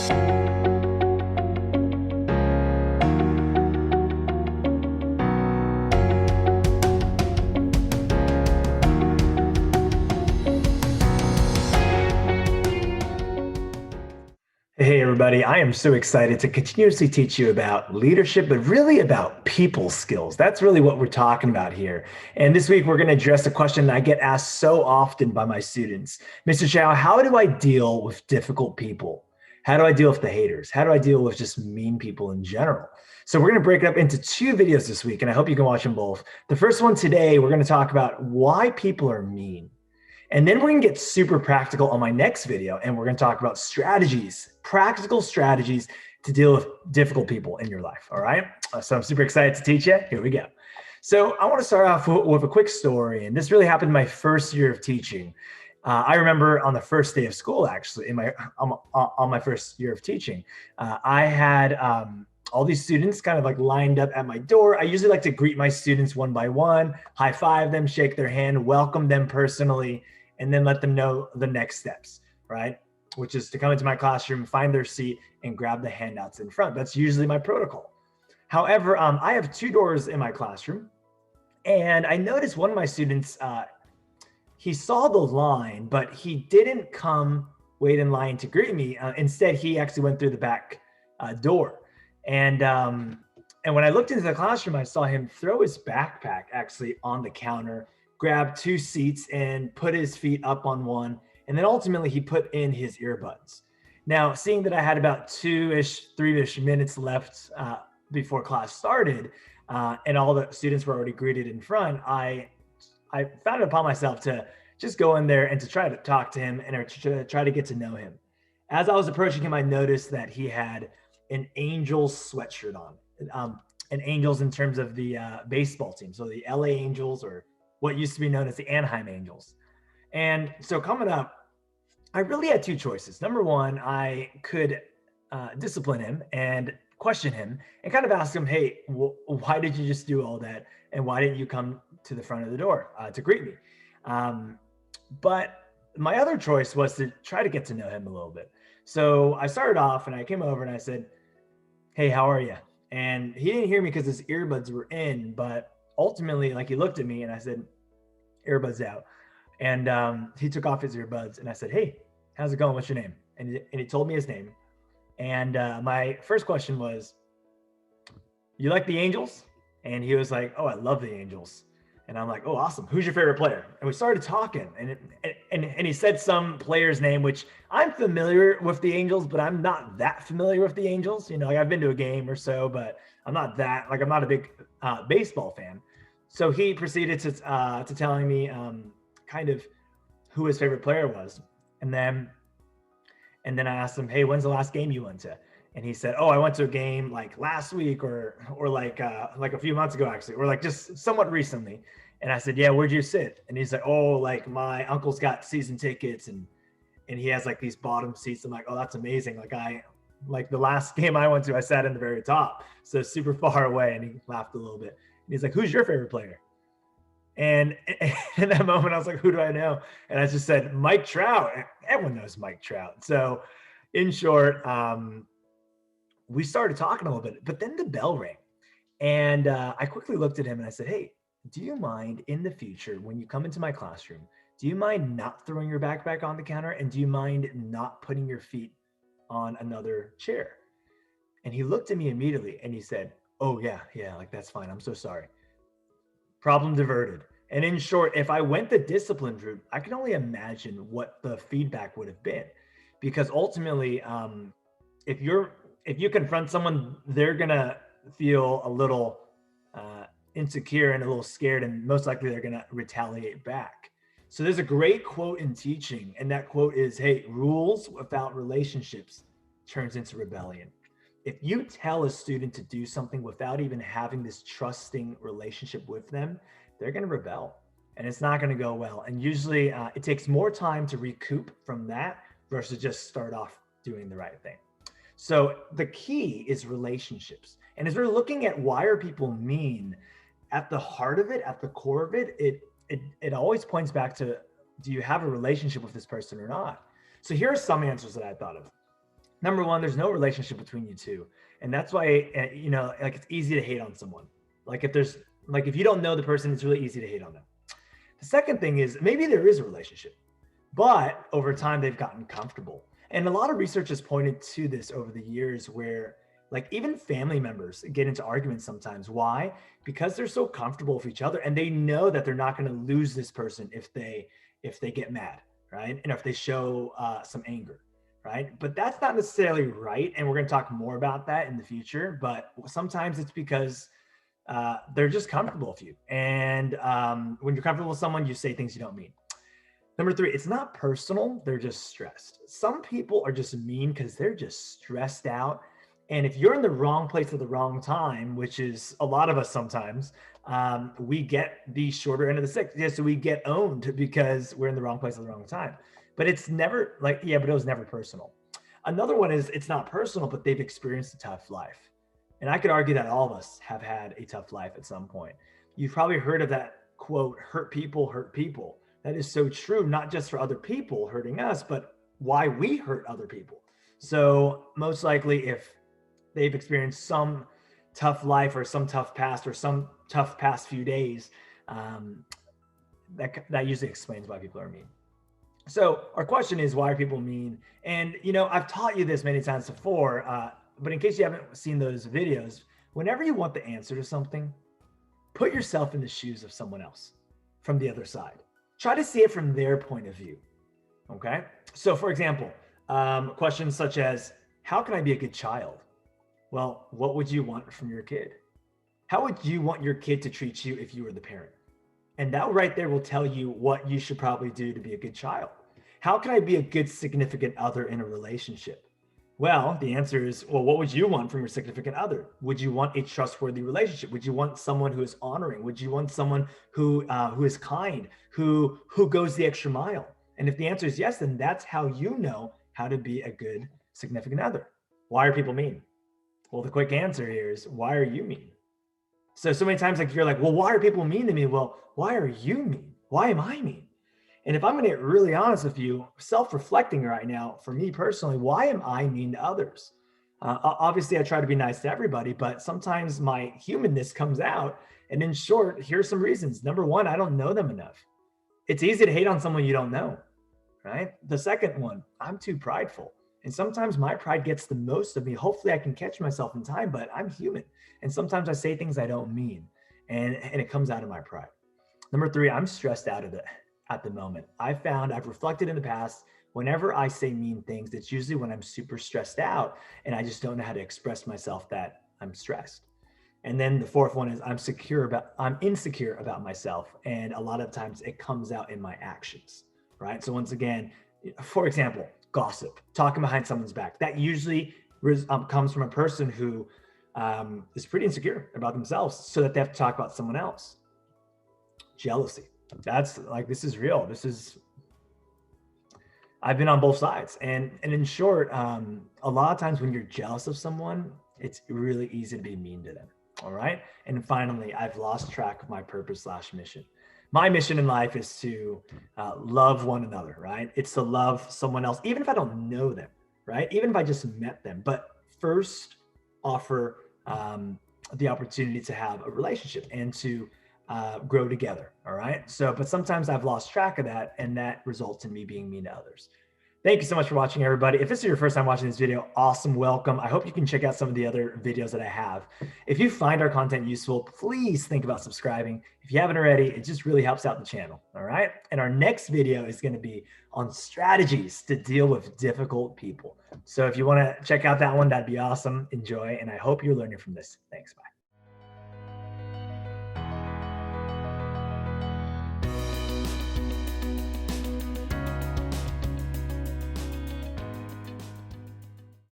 Hey, everybody. I am so excited to continuously teach you about leadership, but really about people skills. That's really what we're talking about here. And this week, we're going to address a question that I get asked so often by my students. Mr. Chow, how do I deal with difficult people? How do I deal with the haters? How do I deal with just mean people in general? So we're going to break it up into two videos this week, and I hope you can watch them both. The first one today, we're going to talk about why people are mean. And then we're going to get super practical on my next video, and we're going to talk about strategies, practical strategies to deal with difficult people in your life. All right. So I'm super excited to teach you. Here we go. So I want to start off with a quick story. And this really happened my first year of teaching. I remember on the first day of school, actually, on my first year of teaching, I had all these students kind of like lined up at my door. I usually like to greet my students one by one, high five them, shake their hand, welcome them personally, and then let them know the next steps, right? Which is to come into my classroom, find their seat, and grab the handouts in front. That's usually my protocol. However, I have two doors in my classroom, and I noticed one of my students, he saw the line, but he didn't come wait in line to greet me. Instead, he actually went through the back door. And when I looked into the classroom, I saw him throw his backpack actually on the counter, grab two seats and put his feet up on one. And then ultimately he put in his earbuds. Now, seeing that I had about 3-ish minutes left before class started, and all the students were already greeted in front, I found it upon myself to just go in there and to try to talk to him and to try to get to know him. As I was approaching him, I noticed that he had an Angels sweatshirt on, and Angels in terms of the baseball team. So the LA Angels, or what used to be known as the Anaheim Angels. And so coming up, I really had two choices. Number one, I could discipline him and question him and kind of ask him, hey, why did you just do all that? And why didn't you come to the front of the door to greet me? But my other choice was to try to get to know him a little bit. So I started off and I came over and I said, hey, how are you? And he didn't hear me because his earbuds were in, but ultimately, like, he looked at me and I said, earbuds out. And he took off his earbuds and I said, hey, how's it going? What's your name? And he told me his name. And my first question was, you like the Angels? And he was like, oh, I love the Angels. And I'm like, oh, awesome. Who's your favorite player? And we started talking, and he said some player's name, which I'm familiar with the Angels, but I'm not that familiar with the Angels. You know, like, I've been to a game or so, but I'm not a big baseball fan. So he proceeded to telling me kind of who his favorite player was. And then I asked him, hey, when's the last game you went to? And he said, oh, I went to a game like last week or like a few months ago, actually, or like just somewhat recently. And I said, yeah, where'd you sit? And he's like, oh, like my uncle's got season tickets and he has like these bottom seats. I'm like, oh, that's amazing. Like the last game I went to, I sat in the very top. So super far away. And he laughed a little bit. And he's like, who's your favorite player? And in that moment, I was like, who do I know? And I just said, Mike Trout. Everyone knows Mike Trout. So in short, we started talking a little bit, but then the bell rang. And I quickly looked at him and I said, hey, do you mind in the future, when you come into my classroom, do you mind not throwing your backpack on the counter? And do you mind not putting your feet on another chair? And he looked at me immediately and he said, oh, yeah, like, that's fine. I'm so sorry. Problem diverted. And in short, if I went the disciplined route, I can only imagine what the feedback would have been. Because ultimately, if you confront someone, they're going to feel a little insecure and a little scared, and most likely they're going to retaliate back. So there's a great quote in teaching, and that quote is, hey, rules without relationships turns into rebellion. If you tell a student to do something without even having this trusting relationship with them, they're going to rebel, and it's not going to go well. And usually it takes more time to recoup from that versus just start off doing the right thing. So the key is relationships. And as we're looking at why are people mean, at the heart of it, at the core of it, it always points back to, do you have a relationship with this person or not? So here are some answers that I thought of. Number one, there's no relationship between you two. And that's why, like it's easy to hate on someone. Like if you don't know the person, it's really easy to hate on them. The second thing is maybe there is a relationship, but over time they've gotten comfortable. And a lot of research has pointed to this over the years where like even family members get into arguments sometimes. Why? Because they're so comfortable with each other and they know that they're not going to lose this person if they get mad, right? And if they show some anger, right? But that's not necessarily right. And we're going to talk more about that in the future. But sometimes it's because they're just comfortable with you. And when you're comfortable with someone, you say things you don't mean. Number three, it's not personal. They're just stressed. Some people are just mean because they're just stressed out. And if you're in the wrong place at the wrong time, which is a lot of us sometimes, we get the shorter end of the stick. Yeah, so we get owned because we're in the wrong place at the wrong time. But it's never like, yeah, but it was never personal. Another one is it's not personal, but they've experienced a tough life. And I could argue that all of us have had a tough life at some point. You've probably heard of that quote, hurt people hurt people. That is so true, not just for other people hurting us, but why we hurt other people. So most likely if they've experienced some tough life or some tough past or some tough past few days, that usually explains why people are mean. So our question is, why are people mean? And, I've taught you this many times before, but in case you haven't seen those videos, whenever you want the answer to something, put yourself in the shoes of someone else from the other side. Try to see it from their point of view. Okay. So for example, questions such as, how can I be a good child? Well, what would you want from your kid? How would you want your kid to treat you if you were the parent? And that right there will tell you what you should probably do to be a good child. How can I be a good significant other in a relationship? Well, the answer is, well, what would you want from your significant other? Would you want a trustworthy relationship? Would you want someone who is honoring? Would you want someone who is kind, who goes the extra mile? And if the answer is yes, then that's how you know how to be a good significant other. Why are people mean? Well, the quick answer here is, why are you mean? So many times like you're like, well, why are people mean to me? Well, why are you mean? Why am I mean? And if I'm going to get really honest with you, self-reflecting right now, for me personally, why am I mean to others? Obviously, I try to be nice to everybody, but sometimes my humanness comes out. And in short, here's some reasons. Number one, I don't know them enough. It's easy to hate on someone you don't know, right? The second one, I'm too prideful. And sometimes my pride gets the most of me. Hopefully I can catch myself in time, but I'm human. And sometimes I say things I don't mean, and it comes out of my pride. Number three, I'm stressed out of it at the moment. I've reflected in the past, whenever I say mean things, it's usually when I'm super stressed out and I just don't know how to express myself that I'm stressed. And then the fourth one is I'm insecure about myself. And a lot of times it comes out in my actions, right? So once again, for example, gossip, talking behind someone's back. That usually comes from a person who is pretty insecure about themselves so that they have to talk about someone else. Jealousy. That's like, this is real. I've been on both sides. And in short, a lot of times when you're jealous of someone, it's really easy to be mean to them. All right. And finally, I've lost track of my purpose/mission. My mission in life is to love one another, right? It's to love someone else, even if I don't know them, right? Even if I just met them, but first offer the opportunity to have a relationship and to grow together. All right. So, but sometimes I've lost track of that, and that results in me being mean to others. Thank you so much for watching, everybody. If this is your first time watching this video, awesome, welcome. I hope you can check out some of the other videos that I have. If you find our content useful, please think about subscribing. If you haven't already, it just really helps out the channel. All right. And our next video is going to be on strategies to deal with difficult people. So if you want to check out that one, that'd be awesome. Enjoy. And I hope you're learning from this. Thanks. Bye.